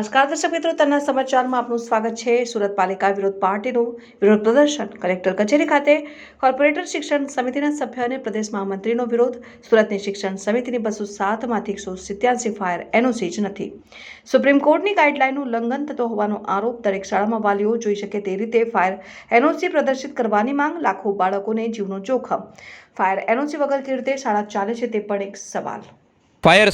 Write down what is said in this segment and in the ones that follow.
નમસ્કાર દર્શક મિત્રો, તના સમાચારમાં આપનું સ્વાગત છે। સુરત પાલિકા વિરોધ પાર્ટીનું વિરોધ પ્રદર્શન કલેક્ટર કચેરી ખાતે કોર્પોરેટર શિક્ષણ સમિતિના સભ્ય અને પ્રદેશ મહામંત્રીનો વિરોધ। સુરતની શિક્ષણ સમિતિની 207માંથી 187 ફાયર એનઓસી જ નથી। સુપ્રીમ કોર્ટની ગાઈડલાઈનનું ઉલ્લંઘન થતો હોવાનો આરોપ। દરેક શાળામાં વાલીઓ જોઈ શકે તે રીતે ફાયર એનઓસી પ્રદર્શિત કરવાની માંગ। લાખો બાળકોને જીવનું જોખમ। ફાયર એનઓસી વગર કેવી રીતે શાળા ચાલે છે તે પણ એક સવાલ। ફાયર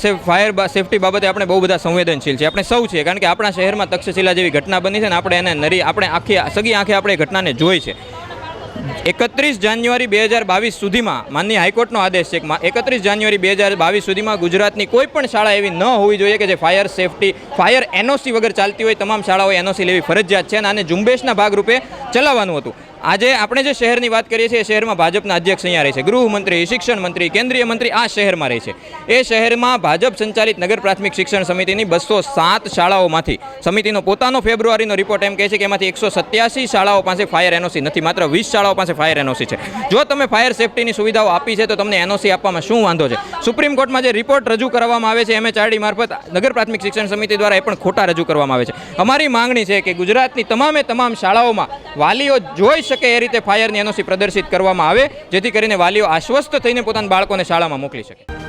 સેફટી બાબતે આપણે બહુ બધા સંવેદનશીલ છે, આપણે સૌ છીએ, કારણ કે આપણા શહેરમાં તક્ષશિલા જેવી ઘટના બની છે ને આપણે આખી સગી આંખે આપણે ઘટનાને જોઈ છે। 31 જાન્યુઆરી 2022 સુધીમાં માનનીય હાઈકોર્ટનો આદેશ છે કે 31 જાન્યુઆરી 2022 સુધીમાં ગુજરાતની કોઈ પણ શાળા એવી ન હોવી જોઈએ કે જે ફાયર એનઓસી વગર ચાલતી હોય। તમામ શાળાઓએ એનઓસી લેવી ફરજિયાત છે અને આને ઝુંબેશના ભાગરૂપે ચલાવવાનું હતું। આજે આપણે જે શહેરની વાત કરીએ છીએ એ શહેરમાં ભાજપના અધ્યક્ષ અહીંયા રહે છે, ગૃહમંત્રી, શિક્ષણ મંત્રી, કેન્દ્રીય મંત્રી આ શહેરમાં રહે છે। એ શહેરમાં ભાજપ સંચાલિત નગર પ્રાથમિક શિક્ષણ સમિતિની 207 શાળાઓમાંથી સમિતિનો પોતાનો ફેબ્રુઆરીનો રિપોર્ટ એમ કહે છે કે એમાંથી 187 શાળાઓ પાસે ફાયર એનઓસી નથી, માત્ર 20 શાળાઓ પાસે ફાયર એનઓસી છે। જો તમે ફાયર સેફટીની સુવિધાઓ આપી છે તો તમને એનઓસી આપવામાં શું વાંધો છે? સુપ્રીમ કોર્ટમાં જે રિપોર્ટ રજૂ કરવામાં આવે છે MHRD મારફત નગર પ્રાથમિક શિક્ષણ સમિતિ દ્વારા એ પણ ખોટા રજૂ કરવામાં આવે છે। અમારી માંગણી છે કે ગુજરાતની તમામ શાળાઓમાં વાલીઓ જોઈ શકે એ રીતે ફાયરની એનઓસી પ્રદર્શિત કરવામાં આવે, જેથી કરીને વાલીઓ આશ્વસ્ત થઈને પોતાના બાળકોને શાળામાં મોકલી શકે।